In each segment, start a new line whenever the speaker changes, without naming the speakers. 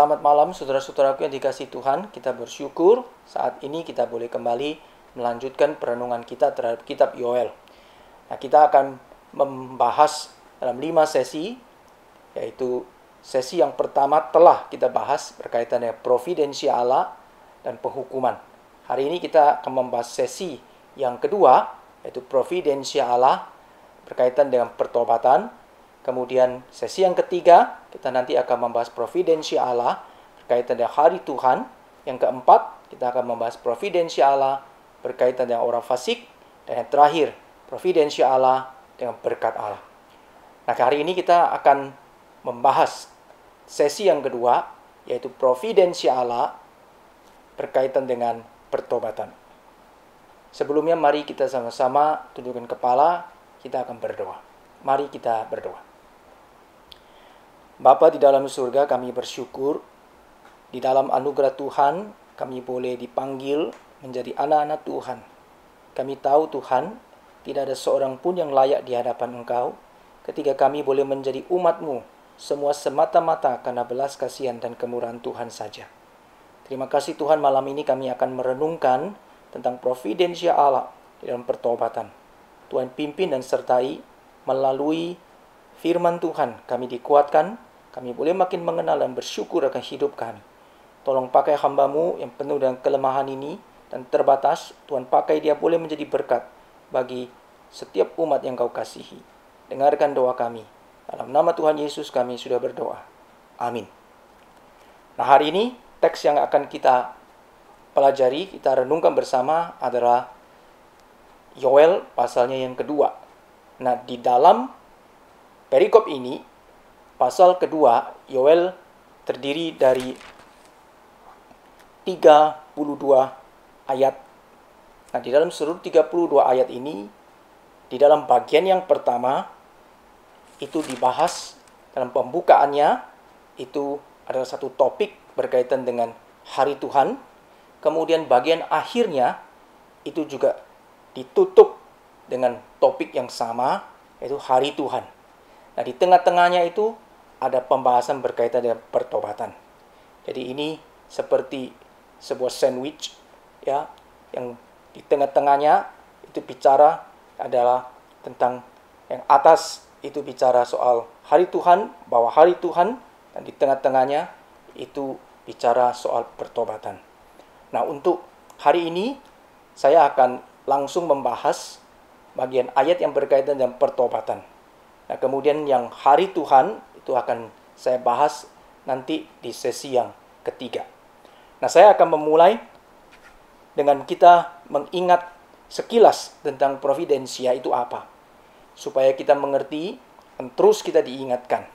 Selamat malam saudara-saudaraku yang dikasihi Tuhan. Kita bersyukur saat ini kita boleh kembali melanjutkan perenungan kita terhadap kitab Yoel. Nah, kita akan membahas dalam 5 sesi, yaitu sesi yang pertama telah kita bahas berkaitan dengan providensia Allah dan penghukuman. Hari ini kita akan membahas sesi yang kedua, yaitu providensia Allah berkaitan dengan pertobatan. Kemudian sesi yang ketiga, kita nanti akan membahas providensia Allah berkaitan dengan hari Tuhan. Yang keempat, kita akan membahas providensia Allah berkaitan dengan orang fasik. Dan yang terakhir, providensia Allah dengan berkat Allah. Nah, hari ini kita akan membahas sesi yang kedua, yaitu providensia Allah berkaitan dengan pertobatan. Sebelumnya, mari kita sama-sama tundukkan kepala, kita akan berdoa. Mari kita berdoa. Bapa di dalam surga, kami bersyukur di dalam anugerah Tuhan kami boleh dipanggil menjadi anak-anak Tuhan. Kami tahu Tuhan, tidak ada seorang pun yang layak di hadapan Engkau ketika kami boleh menjadi umat-Mu, semua semata-mata karena belas kasihan dan kemurahan Tuhan saja. Terima kasih Tuhan, malam ini kami akan merenungkan tentang providensia Allah di dalam pertobatan. Tuhan pimpin dan sertai melalui firman Tuhan, kami dikuatkan. Kami boleh makin mengenal dan bersyukur akan hidup kami. Tolong pakai hamba-Mu yang penuh dengan kelemahan ini dan terbatas. Tuhan pakai dia boleh menjadi berkat bagi setiap umat yang Kau kasihi. Dengarkan doa kami. Dalam nama Tuhan Yesus kami sudah berdoa. Amin. Nah, hari ini teks yang akan kita pelajari, kita renungkan bersama adalah Yoel pasalnya yang kedua. Nah, di dalam perikop ini, pasal kedua, Yoel terdiri dari 32 ayat. Nah, di dalam seluruh 32 ayat ini, di dalam bagian yang pertama, itu dibahas dalam pembukaannya, itu adalah satu topik berkaitan dengan hari Tuhan. Kemudian bagian akhirnya, itu juga ditutup dengan topik yang sama, yaitu hari Tuhan. Nah, di tengah-tengahnya itu ada pembahasan berkaitan dengan pertobatan. Jadi ini seperti sebuah sandwich, ya, yang di tengah-tengahnya itu bicara adalah tentang yang atas itu bicara soal hari Tuhan, bahwa hari Tuhan, dan di tengah-tengahnya itu bicara soal pertobatan. Nah, untuk hari ini saya akan langsung membahas bagian ayat yang berkaitan dengan pertobatan. Nah, kemudian yang hari Tuhan itu akan saya bahas nanti di sesi yang ketiga. Nah, saya akan memulai dengan kita mengingat sekilas tentang providensia itu apa, supaya kita mengerti dan terus kita diingatkan.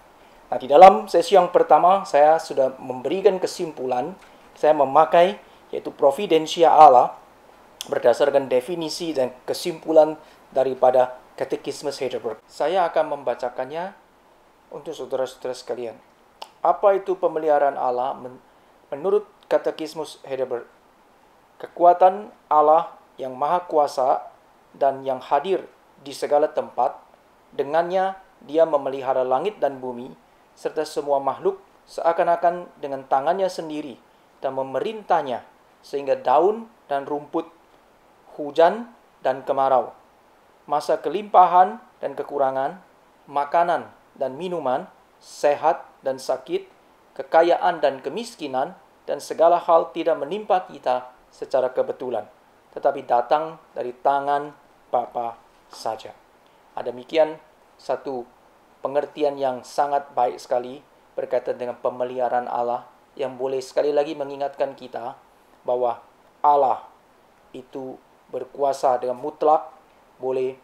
Nah, di dalam sesi yang pertama saya sudah memberikan kesimpulan, saya memakai yaitu providensia Allah berdasarkan definisi dan kesimpulan daripada Katekismus Heidelberg. Saya akan membacakannya untuk saudara-saudara sekalian. Apa itu pemeliharaan Allah menurut Katekismus Heidelberg? Kekuatan Allah yang maha kuasa dan yang hadir di segala tempat, dengannya dia memelihara langit dan bumi, serta semua makhluk seakan-akan dengan tangannya sendiri dan memerintahnya, sehingga daun dan rumput, hujan dan kemarau, masa kelimpahan dan kekurangan, makanan dan minuman, sehat dan sakit, kekayaan dan kemiskinan, dan segala hal tidak menimpa kita secara kebetulan, tetapi datang dari tangan Bapa saja. Demikian satu pengertian yang sangat baik sekali berkaitan dengan pemeliharaan Allah, yang boleh sekali lagi mengingatkan kita bahwa Allah itu berkuasa dengan mutlak, boleh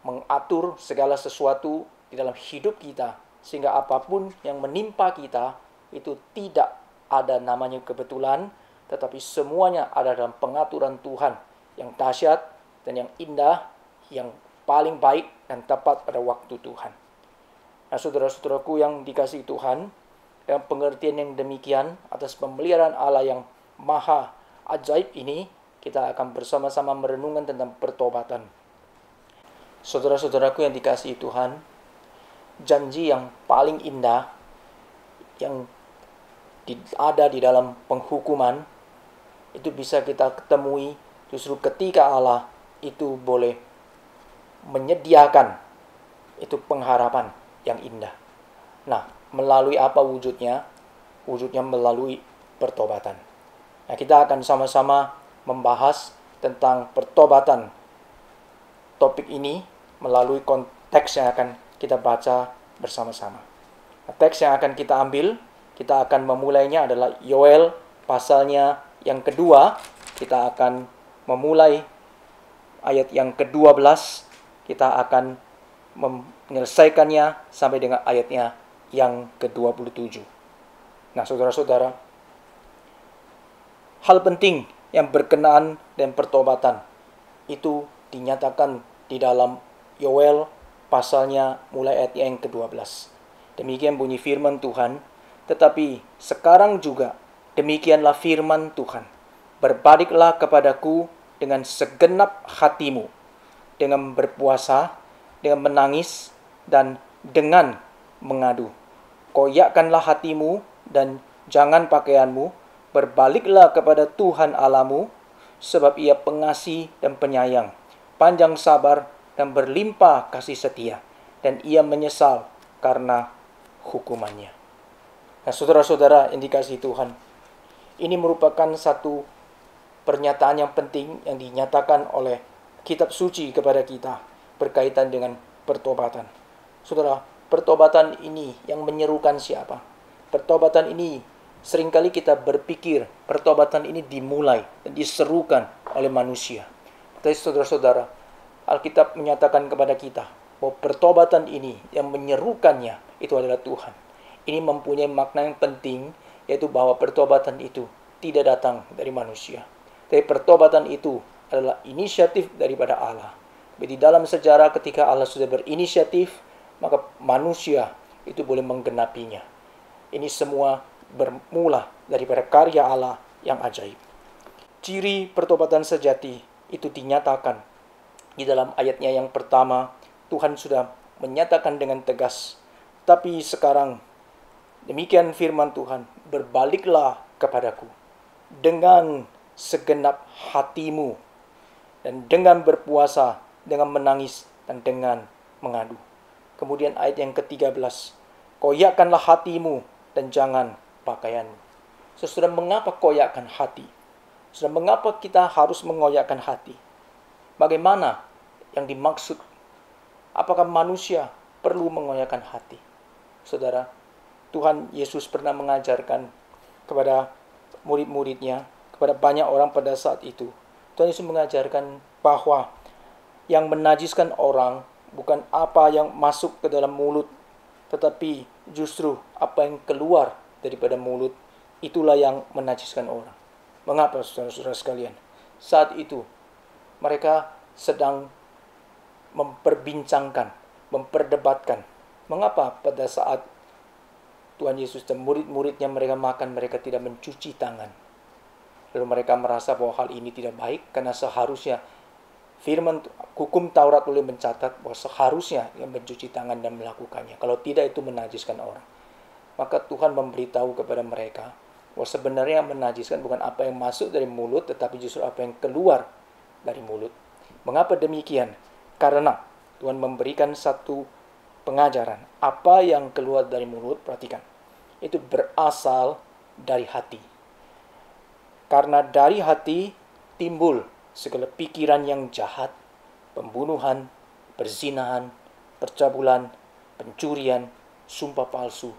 mengatur segala sesuatu di dalam hidup kita, sehingga apapun yang menimpa kita itu tidak ada namanya kebetulan, tetapi semuanya ada dalam pengaturan Tuhan yang dahsyat dan yang indah, yang paling baik dan tepat pada waktu Tuhan. Nah, saudara-saudaraku yang dikasihi Tuhan, dengan pengertian yang demikian atas pemeliharaan Allah yang maha ajaib ini, kita akan bersama-sama merenungkan tentang pertobatan. Saudara-saudaraku yang dikasihi Tuhan, janji yang paling indah yang ada di dalam penghukuman, itu bisa kita ketemui justru ketika Allah itu boleh menyediakan itu pengharapan yang indah. Nah, melalui apa wujudnya? Wujudnya melalui pertobatan. Nah, kita akan sama-sama membahas tentang pertobatan. Topik ini melalui konteks yang akan kita baca bersama-sama. Nah, teks yang akan kita ambil, kita akan memulainya adalah Yoel pasalnya yang kedua. Kita akan memulai ayat yang ke-12. Kita akan menyelesaikannya sampai dengan ayatnya yang ke-27. Nah, saudara-saudara, hal penting yang berkenaan dengan pertobatan itu dinyatakan di dalam Yoel pasalnya mulai ayat yang ke-12. Demikian bunyi firman Tuhan. Tetapi sekarang juga demikianlah firman Tuhan. Berbaliklah kepadaku dengan segenap hatimu, dengan berpuasa, dengan menangis, dan dengan mengadu. Koyakkanlah hatimu dan jangan pakaianmu. Berbaliklah kepada Tuhan Allahmu, sebab Ia pengasih dan penyayang, panjang sabar dan berlimpah kasih setia, dan Ia menyesal karena hukumannya. Nah, saudara-saudara yang dikasihi Tuhan, ini merupakan satu pernyataan yang penting yang dinyatakan oleh kitab suci kepada kita berkaitan dengan pertobatan. Saudara, pertobatan ini yang menyerukan siapa? Pertobatan ini seringkali kita berpikir pertobatan ini dimulai dan diserukan oleh manusia. Tapi saudara-saudara, Alkitab menyatakan kepada kita bahwa pertobatan ini yang menyerukannya itu adalah Tuhan. Ini mempunyai makna yang penting, yaitu bahwa pertobatan itu tidak datang dari manusia. Tapi pertobatan itu adalah inisiatif daripada Allah. Di dalam sejarah ketika Allah sudah berinisiatif, maka manusia itu boleh menggenapinya. Ini semua bermula daripada karya Allah yang ajaib. Ciri pertobatan sejati itu dinyatakan di dalam ayatnya yang pertama. Tuhan sudah menyatakan dengan tegas, tapi sekarang demikian firman Tuhan, berbaliklah kepadaku dengan segenap hatimu, dan dengan berpuasa, dengan menangis, dan dengan mengadu. Kemudian ayat yang ke-13, koyakkanlah hatimu dan jangan pakaianmu. Saudara, mengapa koyakkan hati? Saudara, mengapa kita harus mengoyakkan hati? Bagaimana yang dimaksud? Apakah manusia perlu mengoyakkan hati? Saudara, Tuhan Yesus pernah mengajarkan kepada murid-muridnya, kepada banyak orang pada saat itu. Tuhan Yesus mengajarkan bahwa yang menajiskan orang bukan apa yang masuk ke dalam mulut, tetapi justru apa yang keluar daripada mulut, itulah yang menajiskan orang. Mengapa, saudara-saudara sekalian? Saat itu mereka sedang memperbincangkan, memperdebatkan, mengapa pada saat Tuhan Yesus dan murid-muridnya mereka makan, mereka tidak mencuci tangan. Lalu mereka merasa bahwa hal ini tidak baik, karena seharusnya firman hukum Taurat boleh mencatat bahwa seharusnya yang mencuci tangan dan melakukannya. Kalau tidak, itu menajiskan orang. Maka Tuhan memberitahu kepada mereka bahwa sebenarnya yang menajiskan bukan apa yang masuk dari mulut, tetapi justru apa yang keluar dari mulut. Mengapa demikian? Karena Tuhan memberikan satu pengajaran. Apa yang keluar dari mulut, perhatikan, itu berasal dari hati. Karena dari hati timbul segala pikiran yang jahat, pembunuhan, perzinahan, percabulan, pencurian, sumpah palsu,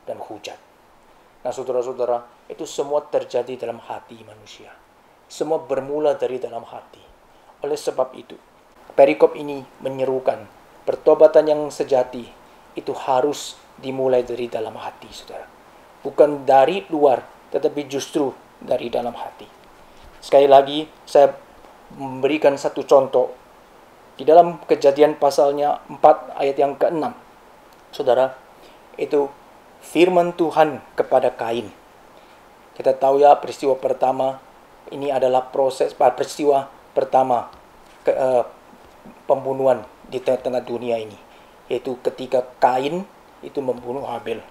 dan hujat. Nah, saudara-saudara, itu semua terjadi dalam hati manusia. Semua bermula dari dalam hati. Oleh sebab itu, perikop ini menyerukan pertobatan yang sejati itu harus dimulai dari dalam hati, saudara. Bukan dari luar, tetapi justru dari dalam hati. Sekali lagi, saya memberikan satu contoh. Di dalam Kejadian pasalnya 4 ayat yang ke-6. Saudara, itu firman Tuhan kepada Kain. Kita tahu ya, peristiwa pertama ini adalah peristiwa pertama pembunuhan di tengah-tengah dunia ini, yaitu ketika Kain itu membunuh Habel.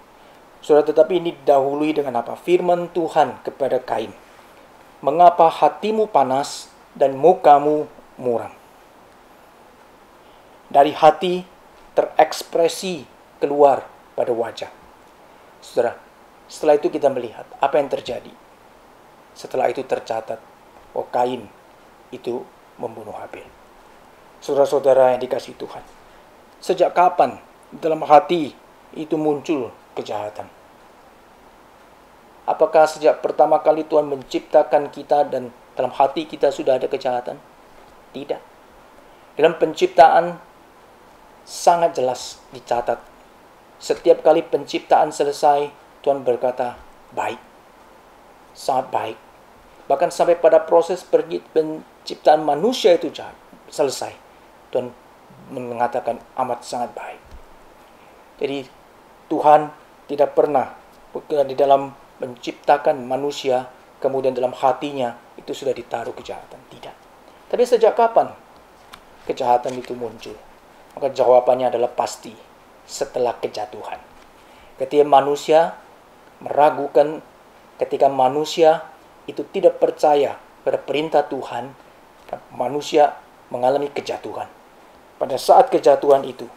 Saudara, tetapi ini didahului dengan apa? Firman Tuhan kepada Kain. Mengapa hatimu panas dan mukamu muram? Dari hati terekspresi keluar pada wajah. Saudara, setelah itu kita melihat apa yang terjadi. Setelah itu tercatat, Kain itu membunuh Habil. Saudara-saudara yang dikasihi Tuhan, sejak kapan dalam hati itu muncul kejahatan? Apakah sejak pertama kali Tuhan menciptakan kita dan dalam hati kita sudah ada kejahatan? Tidak. Dalam penciptaan sangat jelas dicatat. Setiap kali penciptaan selesai, Tuhan berkata, baik. Sangat baik. Bahkan sampai pada proses penciptaan manusia itu selesai, Tuhan mengatakan amat sangat baik. Jadi Tuhan tidak pernah di dalam menciptakan manusia, kemudian dalam hatinya itu sudah ditaruh kejahatan. Tidak. Tapi sejak kapan kejahatan itu muncul? Maka jawabannya adalah pasti setelah kejatuhan. Ketika manusia meragukan, ketika manusia itu tidak percaya pada perintah Tuhan, manusia mengalami kejatuhan. Pada saat kejatuhan itu,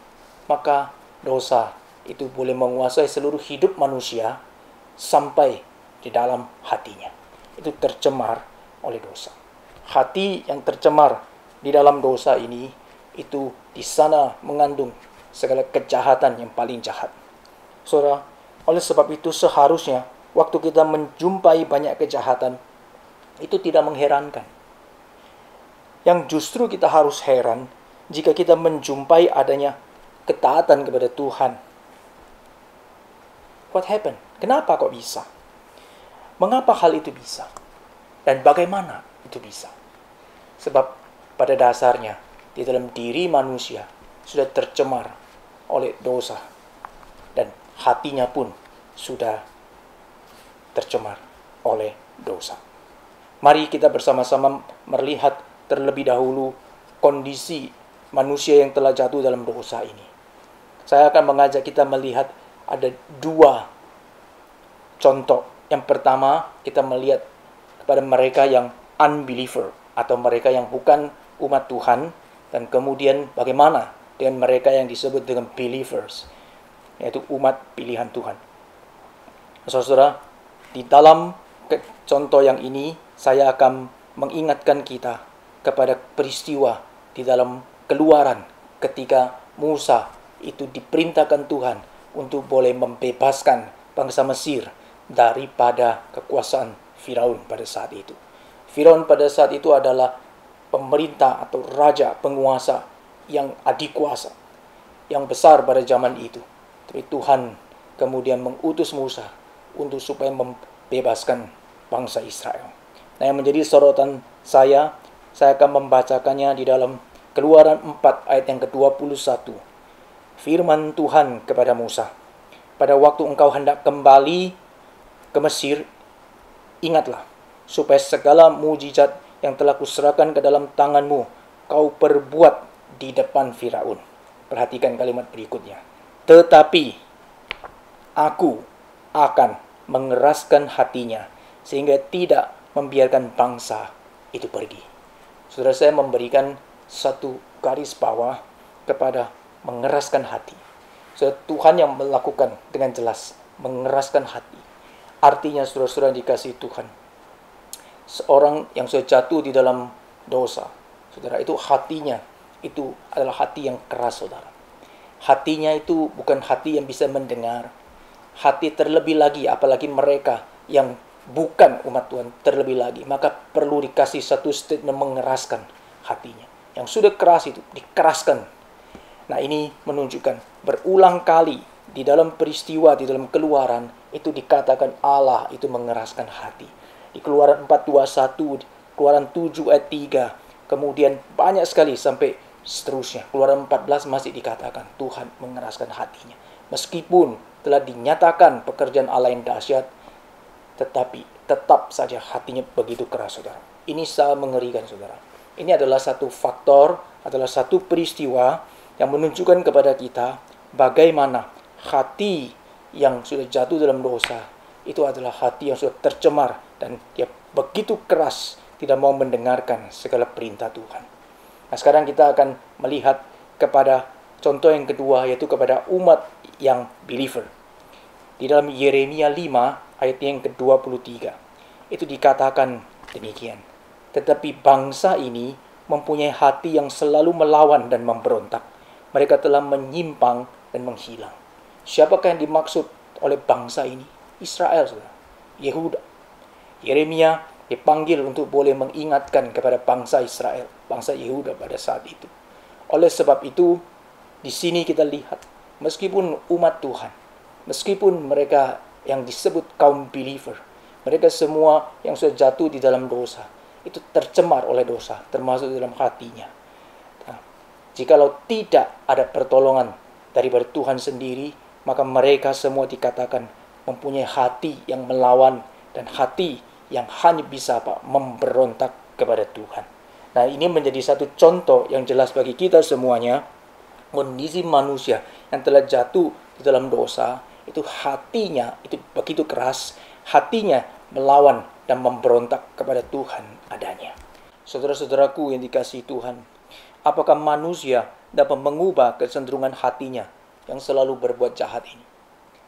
maka dosa itu boleh menguasai seluruh hidup manusia sampai di dalam hatinya. Itu tercemar oleh dosa. Hati yang tercemar di dalam dosa ini, itu di sana mengandung segala kejahatan yang paling jahat. Saudara, oleh sebab itu seharusnya waktu kita menjumpai banyak kejahatan, itu tidak mengherankan. Yang justru kita harus heran jika kita menjumpai adanya ketaatan kepada Tuhan. What happened? Kenapa kok bisa? Mengapa hal itu bisa? Dan bagaimana itu bisa? Sebab pada dasarnya di dalam diri manusia sudah tercemar oleh dosa. Dan hatinya pun sudah tercemar oleh dosa. Mari kita bersama-sama melihat terlebih dahulu kondisi manusia yang telah jatuh dalam dosa ini. Saya akan mengajak kita melihat ada dua contoh. Yang pertama, kita melihat kepada mereka yang unbeliever atau mereka yang bukan umat Tuhan, dan kemudian bagaimana dengan mereka yang disebut dengan believers, yaitu umat pilihan Tuhan. Saudara, di dalam contoh yang ini saya akan mengingatkan kita kepada peristiwa di dalam Keluaran ketika Musa itu diperintahkan Tuhan untuk boleh membebaskan bangsa Mesir daripada kekuasaan Firaun pada saat itu. Firaun pada saat itu adalah pemerintah atau raja penguasa yang adikuasa, yang besar pada zaman itu. Tapi Tuhan kemudian mengutus Musa untuk supaya membebaskan bangsa Israel. Nah, yang menjadi sorotan saya akan membacakannya di dalam Keluaran 4 ayat yang ke-21. Firman Tuhan kepada Musa, pada waktu engkau hendak kembali ke Mesir, ingatlah, supaya segala mujizat yang telah kuserahkan ke dalam tanganmu, kau perbuat di depan Firaun. Perhatikan kalimat berikutnya. Tetapi aku akan mengeraskan hatinya, sehingga tidak membiarkan bangsa itu pergi. Saudara, saya memberikan satu garis bawah kepada mengeraskan hati. So, Tuhan yang melakukan dengan jelas mengeraskan hati. Artinya, saudara-saudara dikasihi Tuhan, seorang yang sudah jatuh di dalam dosa, saudara, itu hatinya itu adalah hati yang keras, saudara. Hatinya itu bukan hati yang bisa mendengar. Hati terlebih lagi, apalagi mereka yang bukan umat Tuhan, terlebih lagi, maka perlu dikasih satu statement mengeraskan hatinya. Yang sudah keras itu dikeraskan. Nah, ini menunjukkan berulang kali di dalam peristiwa, di dalam Keluaran, itu dikatakan Allah itu mengeraskan hati. Di Keluaran 4:21, Keluaran 7 ayat 3, kemudian banyak sekali sampai seterusnya. Keluaran 14 masih dikatakan Tuhan mengeraskan hatinya. Meskipun telah dinyatakan pekerjaan Allah yang dahsyat, tetapi tetap saja hatinya begitu keras, saudara. Ini sangat mengerikan, saudara. Ini adalah satu faktor, adalah satu peristiwa yang menunjukkan kepada kita bagaimana hati yang sudah jatuh dalam dosa, itu adalah hati yang sudah tercemar dan dia begitu keras tidak mau mendengarkan segala perintah Tuhan. Nah, sekarang kita akan melihat kepada contoh yang kedua, yaitu kepada umat yang believer. Di dalam Yeremia 5 ayat yang ke-23 itu dikatakan demikian. Tetapi bangsa ini mempunyai hati yang selalu melawan dan memberontak. Mereka telah menyimpang dan menghilang. Siapakah yang dimaksud oleh bangsa ini? Israel, saudara. Yehuda. Yeremia dipanggil untuk boleh mengingatkan kepada bangsa Israel, bangsa Yehuda pada saat itu. Oleh sebab itu, di sini kita lihat, meskipun umat Tuhan, meskipun mereka yang disebut kaum believer, mereka semua yang sudah jatuh di dalam dosa, itu tercemar oleh dosa, termasuk dalam hatinya. Nah, jikalau tidak ada pertolongan daripada Tuhan sendiri, maka mereka semua dikatakan mempunyai hati yang melawan dan hati yang hanya bisa memberontak kepada Tuhan. Nah, ini menjadi satu contoh yang jelas bagi kita semuanya. Kondisi manusia yang telah jatuh di dalam dosa, itu hatinya itu begitu keras, hatinya melawan dan memberontak kepada Tuhan adanya. Saudara-saudaraku yang dikasihi Tuhan, apakah manusia dapat mengubah kecenderungan hatinya yang selalu berbuat jahat ini?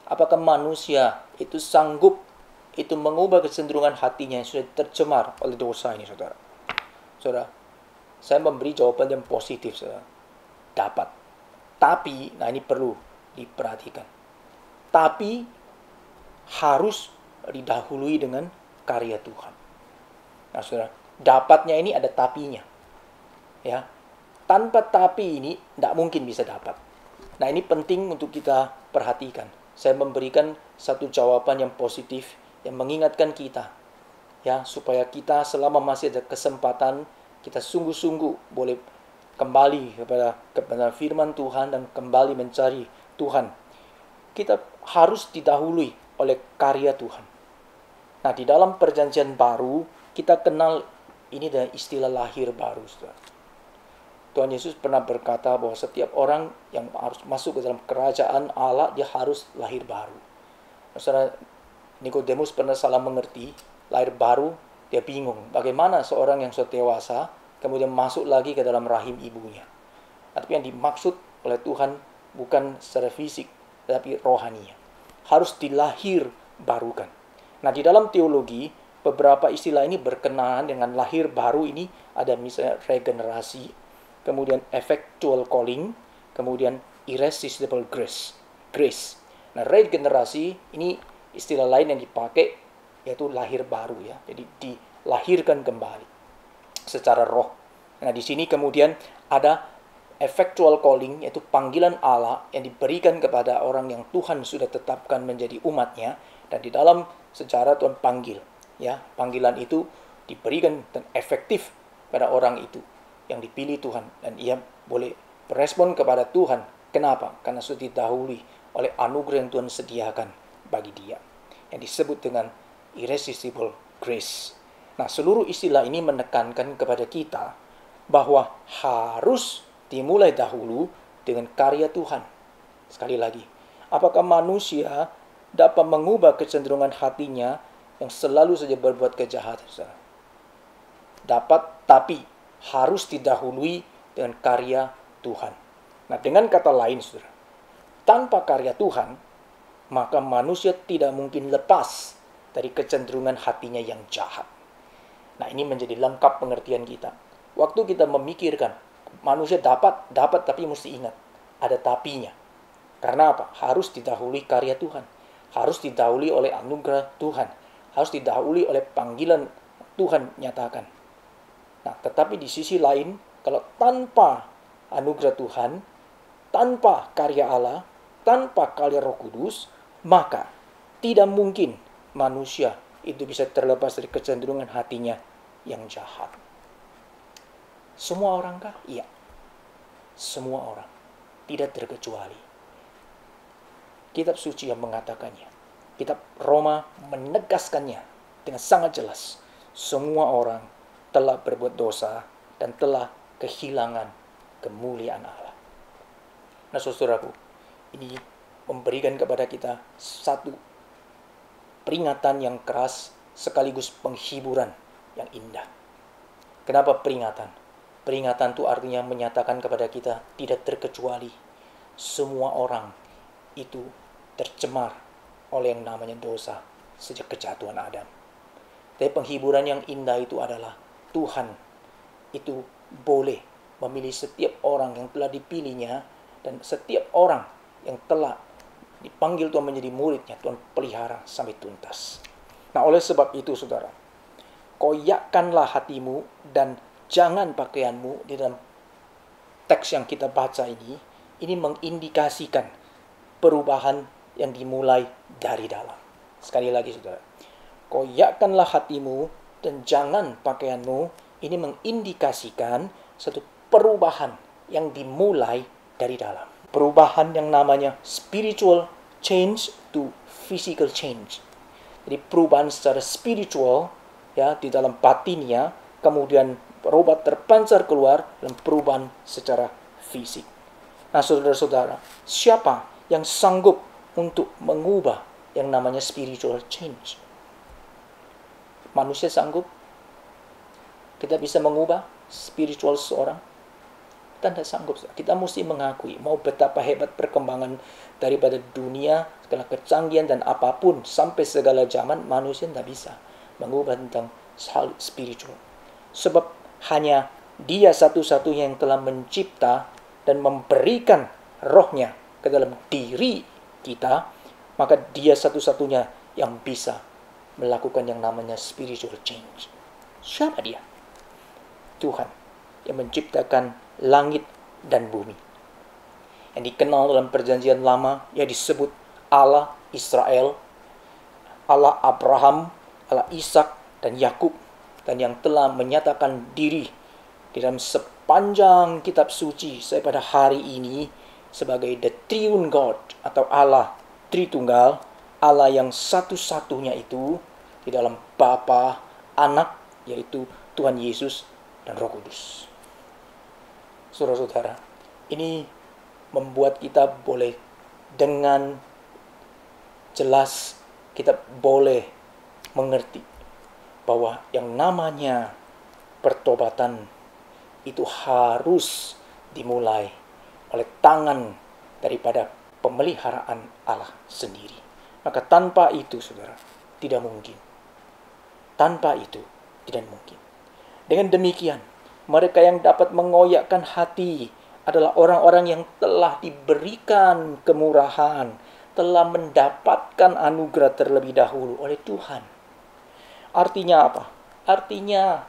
Apakah manusia itu sanggup itu mengubah kecenderungan hatinya yang sudah tercemar oleh dosa ini, saudara? Saudara, saya memberi jawaban yang positif, saudara. Dapat. Tapi, nah ini perlu diperhatikan. Tapi harus didahului dengan karya Tuhan. Nah, saudara, dapatnya ini ada tapinya. Ya, tanpa tapi ini tidak mungkin bisa dapat. Nah, ini penting untuk kita perhatikan. Saya memberikan satu jawaban yang positif yang mengingatkan kita, ya, supaya kita selama masih ada kesempatan, kita sungguh-sungguh boleh kembali kepada firman Tuhan dan kembali mencari Tuhan. Kita harus didahului oleh karya Tuhan. Nah, di dalam perjanjian baru, kita kenal ini dengan istilah lahir baru, saudara. Tuhan Yesus pernah berkata bahwa setiap orang yang harus masuk ke dalam kerajaan Allah, dia harus lahir baru. Saudara, Nikodemus pernah salah mengerti, lahir baru, dia bingung. Bagaimana seorang yang sudah dewasa, kemudian masuk lagi ke dalam rahim ibunya. Tapi yang dimaksud oleh Tuhan bukan secara fisik, tetapi rohaninya. Harus dilahir barukan. Nah, di dalam teologi, beberapa istilah ini berkenaan dengan lahir baru ini. Ada misalnya regenerasi, kemudian effectual calling, kemudian irresistible grace. Nah, regenerasi ini istilah lain yang dipakai, yaitu lahir baru, ya. Jadi dilahirkan kembali secara roh. Nah, di sini kemudian ada effectual calling, yaitu panggilan Allah yang diberikan kepada orang yang Tuhan sudah tetapkan menjadi umatnya. Dan di dalam sejarah Tuhan panggil, ya, panggilan itu diberikan dan efektif pada orang itu yang dipilih Tuhan, dan ia boleh berespon kepada Tuhan. Kenapa? Karena sudah didahului oleh anugerah yang Tuhan sediakan bagi dia, yang disebut dengan irresistible grace. Nah, seluruh istilah ini menekankan kepada kita bahwa harus dimulai dahulu dengan karya Tuhan. Sekali lagi, apakah manusia dapat mengubah kecenderungan hatinya yang selalu saja berbuat kejahatan? Dapat, tapi harus didahului dengan karya Tuhan. Nah, dengan kata lain, saudara, tanpa karya Tuhan, maka manusia tidak mungkin lepas dari kecenderungan hatinya yang jahat. Nah, ini menjadi lengkap pengertian kita. Waktu kita memikirkan, manusia dapat, tapi mesti ingat, ada tapinya. Karena apa? Harus didahului karya Tuhan. Harus didahului oleh anugerah Tuhan. Harus didahului oleh panggilan Tuhan nyatakan. Nah, tetapi di sisi lain, kalau tanpa anugerah Tuhan, tanpa karya Allah, tanpa karya Roh Kudus, maka tidak mungkin manusia itu bisa terlepas dari kecenderungan hatinya yang jahat. Semua orang kah? Iya. Semua orang. Tidak terkecuali. Kitab suci yang mengatakannya. Kitab Roma menegaskannya dengan sangat jelas. Semua orang telah berbuat dosa dan telah kehilangan kemuliaan Allah. Nah, saudaraku, ini memberikan kepada kita satu peringatan yang keras sekaligus penghiburan yang indah. Kenapa peringatan? Peringatan itu artinya menyatakan kepada kita tidak terkecuali semua orang itu tercemar oleh yang namanya dosa sejak kejatuhan Adam. Tapi penghiburan yang indah itu adalah Tuhan itu boleh memilih setiap orang yang telah dipilihnya, dan setiap orang yang telah dipanggil Tuhan menjadi muridnya, Tuhan pelihara sampai tuntas. Nah, oleh sebab itu saudara, koyakkanlah hatimu dan jangan pakaianmu. Di dalam teks yang kita baca ini mengindikasikan perubahan yang dimulai dari dalam. Sekali lagi saudara, koyakkanlah hatimu dan jangan pakaianmu. Ini mengindikasikan satu perubahan yang dimulai dari dalam. Perubahan yang namanya spiritual change to physical change. Jadi perubahan secara spiritual ya di dalam batinnya, kemudian obat terpancar keluar dalam perubahan secara fisik. Nah, saudara-saudara, siapa yang sanggup untuk mengubah yang namanya spiritual change? Manusia sanggup? Kita bisa mengubah spiritual seorang? Kita tidak sanggup. Kita mesti mengakui, mau betapa hebat perkembangan daripada dunia, segala kecanggihan dan apapun, sampai segala zaman, manusia tidak bisa mengubah tentang hal spiritual. Sebab hanya Dia satu-satunya yang telah mencipta dan memberikan rohnya ke dalam diri kita, maka Dia satu-satunya yang bisa melakukan yang namanya spiritual change. Siapa Dia? Tuhan yang menciptakan langit dan bumi. Yang dikenal dalam perjanjian lama, yang disebut Allah Israel, Allah Abraham, Allah Ishak dan Yakub, dan yang telah menyatakan diri di dalam sepanjang kitab suci saya pada hari ini sebagai the Triune God atau Allah Tritunggal, Allah yang satu-satunya itu di dalam Bapa, Anak, yaitu Tuhan Yesus dan Roh Kudus. Saudara-saudara, ini membuat kita boleh dengan jelas, kita boleh mengerti bahwa yang namanya pertobatan itu harus dimulai oleh tangan daripada pemeliharaan Allah sendiri. Maka tanpa itu, saudara, tidak mungkin. Tanpa itu tidak mungkin. Dengan demikian, mereka yang dapat mengoyakkan hati adalah orang-orang yang telah diberikan kemurahan, telah mendapatkan anugerah terlebih dahulu oleh Tuhan. Artinya apa? Artinya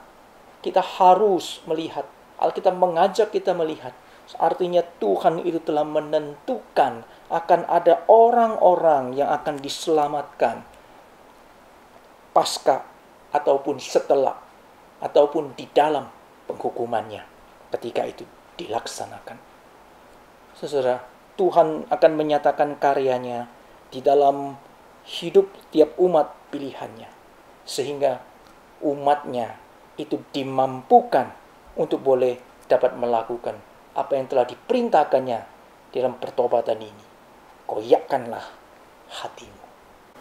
kita harus melihat, Alkitab mengajak kita melihat, artinya Tuhan itu telah menentukan akan ada orang-orang yang akan diselamatkan pasca ataupun setelah ataupun di dalam penghukumannya ketika itu dilaksanakan. Saudara, Tuhan akan menyatakan karyanya di dalam hidup tiap umat pilihannya, sehingga umatnya itu dimampukan untuk boleh dapat melakukan apa yang telah diperintahkannya dalam pertobatan ini. Koyakkanlah hatimu.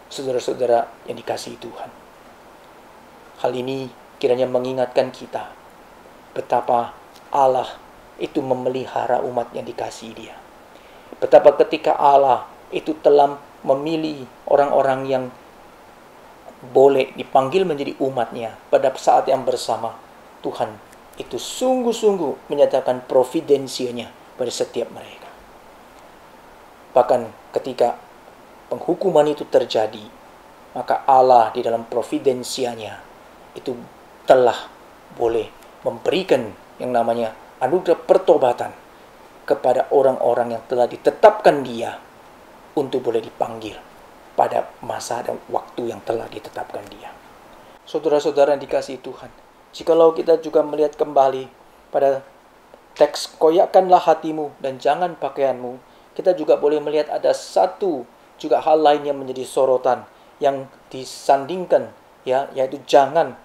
Saudara-saudara yang dikasihi Tuhan, hal ini kiranya mengingatkan kita betapa Allah itu memelihara umat yang dikasihi Dia. Betapa ketika Allah itu telah memilih orang-orang yang boleh dipanggil menjadi umatnya pada saat yang bersama, Tuhan itu sungguh-sungguh menyatakan providensianya pada setiap mereka. Bahkan ketika penghukuman itu terjadi, maka Allah di dalam providensianya itu telah boleh memberikan yang namanya anugerah pertobatan kepada orang-orang yang telah ditetapkan Dia untuk boleh dipanggil pada masa dan waktu yang telah ditetapkan Dia. Saudara-saudara yang dikasihi Tuhan, jikalau kita juga melihat kembali pada teks koyakkanlah hatimu dan jangan pakaianmu, kita juga boleh melihat ada satu juga hal lain yang menjadi sorotan yang disandingkan, yaitu jangan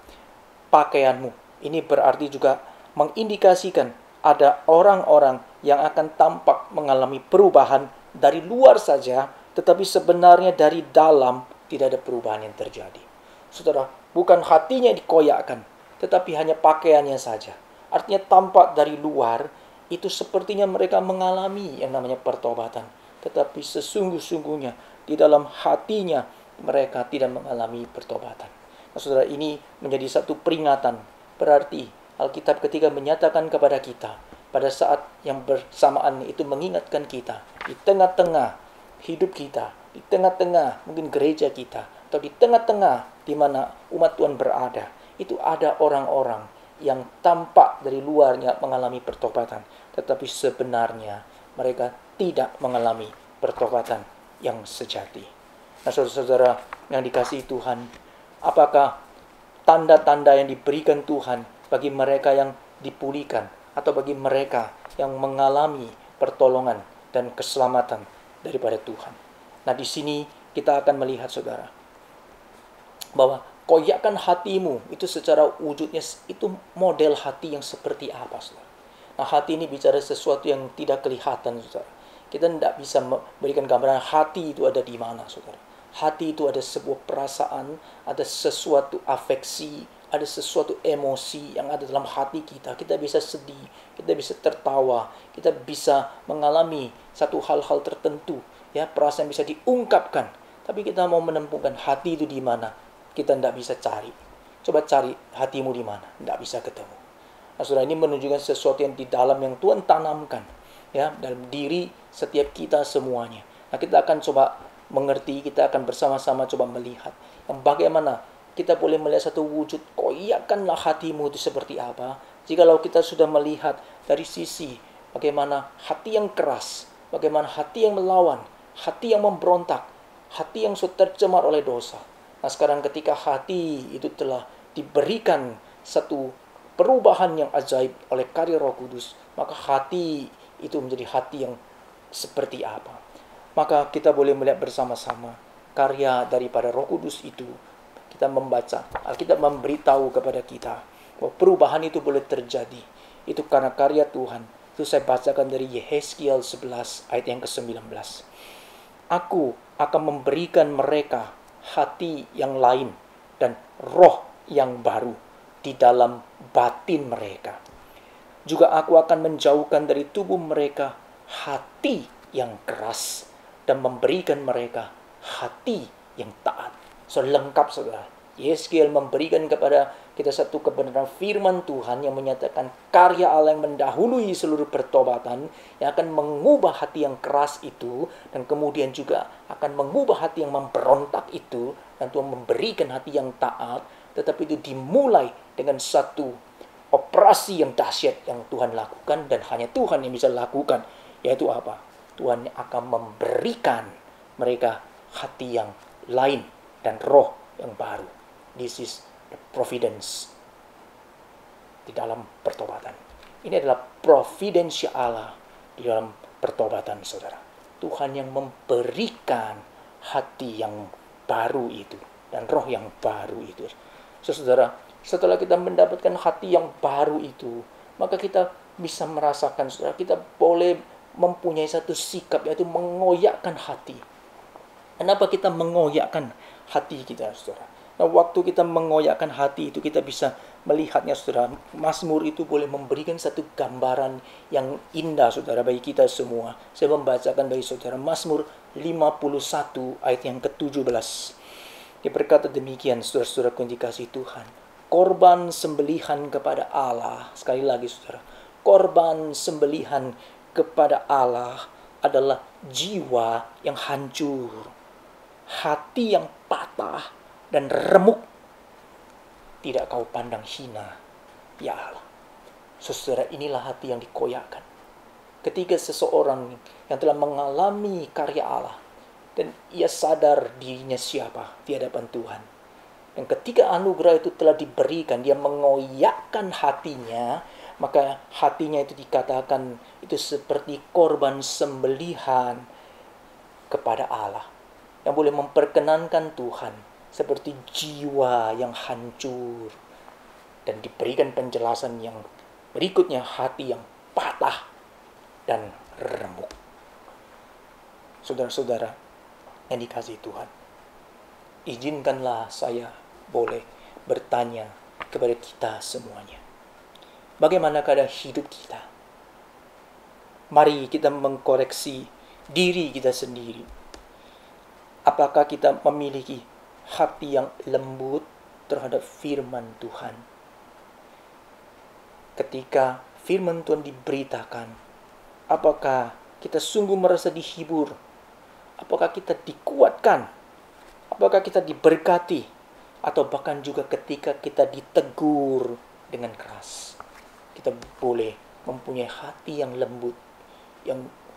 pakaianmu. Ini berarti juga mengindikasikan ada orang-orang yang akan tampak mengalami perubahan dari luar saja, tetapi sebenarnya dari dalam tidak ada perubahan yang terjadi. Saudara, bukan hatinya yang dikoyakkan, tetapi hanya pakaiannya saja. Artinya tampak dari luar, itu sepertinya mereka mengalami yang namanya pertobatan. Tetapi sesungguh-sungguhnya, di dalam hatinya, mereka tidak mengalami pertobatan. Nah, saudara, ini menjadi satu peringatan. Berarti Alkitab ketika menyatakan kepada kita, pada saat yang bersamaan itu mengingatkan kita, di tengah-tengah hidup kita, di tengah-tengah mungkin gereja kita, atau di tengah-tengah di mana umat Tuhan berada, itu ada orang-orang yang tampak dari luarnya mengalami pertobatan, tetapi sebenarnya mereka tidak mengalami pertobatan yang sejati. Nah, saudara-saudara yang dikasihi Tuhan, apakah tanda-tanda yang diberikan Tuhan bagi mereka yang dipulihkan atau bagi mereka yang mengalami pertolongan dan keselamatan daripada Tuhan? Nah, di sini kita akan melihat, saudara, bahwa koyakkan hatimu itu secara wujudnya itu model hati yang seperti apa, saudara? Nah, hati ini bicara sesuatu yang tidak kelihatan, saudara. Kita tidak bisa memberikan gambaran hati itu ada di mana, saudara. Hati itu ada sebuah perasaan, ada sesuatu afeksi, ada sesuatu emosi yang ada dalam hati kita. Kita bisa sedih, kita bisa tertawa, kita bisa mengalami satu hal-hal tertentu, ya, perasaan bisa diungkapkan. Tapi kita mau menemukan hati itu di mana, kita tidak bisa cari. Coba cari hatimu di mana, tidak bisa ketemu. Nah, saudara, ini menunjukkan sesuatu yang di dalam yang Tuhan tanamkan, ya, dalam diri setiap kita semuanya. Nah, kita akan coba mengerti, kita akan bersama-sama coba melihat yang bagaimana kita boleh melihat satu wujud koyakkanlah hatimu itu seperti apa. Jikalau kita sudah melihat dari sisi bagaimana hati yang keras, bagaimana hati yang melawan, hati yang memberontak, hati yang sudah tercemar oleh dosa. Nah, sekarang ketika hati itu telah diberikan satu perubahan yang ajaib oleh karya Roh Kudus, maka hati itu menjadi hati yang seperti apa? Maka kita boleh melihat bersama-sama karya daripada Roh Kudus itu. Kita membaca, Alkitab memberitahu kepada kita bahwa perubahan itu boleh terjadi. Itu karena karya Tuhan. Itu saya bacakan dari Yehezkiel 11 ayat yang ke-19. Aku akan memberikan mereka hati yang lain dan roh yang baru di dalam batin mereka. Juga aku akan menjauhkan dari tubuh mereka hati yang keras dan memberikan mereka hati yang taat. So, lengkap, saudara. Yehezkiel memberikan kepada kita satu kebenaran firman Tuhan yang menyatakan karya Allah yang mendahului seluruh pertobatan, yang akan mengubah hati yang keras itu, dan kemudian juga akan mengubah hati yang memberontak itu, dan Tuhan memberikan hati yang taat. Tetapi itu dimulai dengan satu operasi yang dahsyat yang Tuhan lakukan, dan hanya Tuhan yang bisa lakukan, yaitu apa? Tuhan akan memberikan mereka hati yang lain dan roh yang baru. This is the providence di dalam pertobatan. Ini adalah providensia Allah di dalam pertobatan, saudara. Tuhan yang memberikan hati yang baru itu dan roh yang baru itu. Saudara, setelah kita mendapatkan hati yang baru itu, maka kita bisa merasakan, saudara, kita boleh mempunyai satu sikap, yaitu mengoyakkan hati. Kenapa kita mengoyakkan hati kita, saudara? Nah, waktu kita mengoyakkan hati itu, kita bisa melihatnya, saudara. Mazmur itu boleh memberikan satu gambaran yang indah, saudara, bagi kita semua. Saya membacakan bagi saudara Mazmur 51 ayat yang ke-17. Dia berkata demikian, saudara-saudara yang dikasihi Tuhan. Korban sembelihan kepada Allah, sekali lagi, saudara, korban sembelihan kepada Allah adalah jiwa yang hancur, hati yang patah dan remuk, tidak kau pandang hina, ya Allah. Saudara, inilah hati yang dikoyakkan. Ketika seseorang yang telah mengalami karya Allah, dan ia sadar dirinya siapa di hadapan Tuhan. Dan ketika anugerah itu telah diberikan, dia mengoyakkan hatinya, maka hatinya itu dikatakan itu seperti korban sembelihan kepada Allah, yang boleh memperkenankan Tuhan, seperti jiwa yang hancur. Dan diberikan penjelasan yang berikutnya, hati yang patah dan remuk. Saudara-saudara, yang dikasihi Tuhan, izinkanlah saya boleh bertanya kepada kita semuanya. Bagaimana keadaan hidup kita? Mari kita mengkoreksi diri kita sendiri. Apakah kita memiliki hati yang lembut terhadap firman Tuhan? Ketika firman Tuhan diberitakan, apakah kita sungguh merasa dihibur? Apakah kita dikuatkan? Apakah kita diberkati? Atau bahkan juga ketika kita ditegur dengan keras, kita boleh mempunyai hati yang lembut,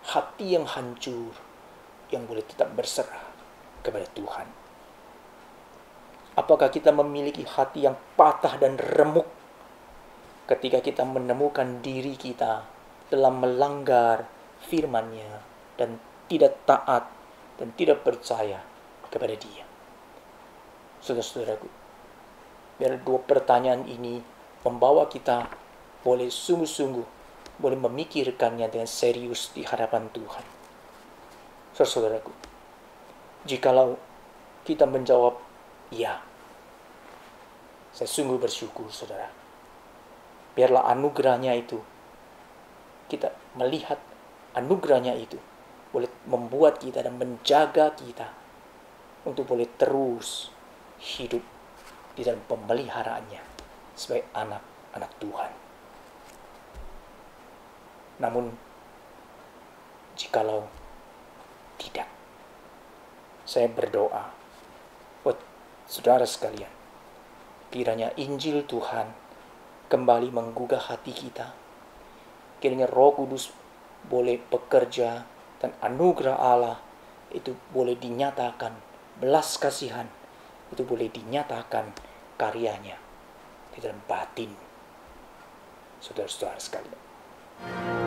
hati yang hancur, yang boleh tetap berserah kepada Tuhan. Apakah kita memiliki hati yang patah dan remuk ketika kita menemukan diri kita dalam melanggar firman-Nya dan tidak taat dan tidak percaya kepada Dia? Saudara-saudaraku, biar dua pertanyaan ini membawa kita boleh sungguh-sungguh boleh memikirkannya dengan serius di hadapan Tuhan. Saudara-saudaraku, jikalau kita menjawab ya, saya sungguh bersyukur, saudara. Biarlah anugerahnya itu, kita melihat anugerahnya itu boleh membuat kita dan menjaga kita untuk boleh terus hidup di dalam pemeliharaannya sebagai anak-anak Tuhan. Namun, jikalau tidak, saya berdoa buat saudara sekalian, kiranya Injil Tuhan kembali menggugah hati kita. Kiranya Roh Kudus boleh bekerja dan anugerah Allah itu boleh dinyatakan, belas kasihan itu boleh dinyatakan karyanya di dalam batin saudara-saudara sekalian.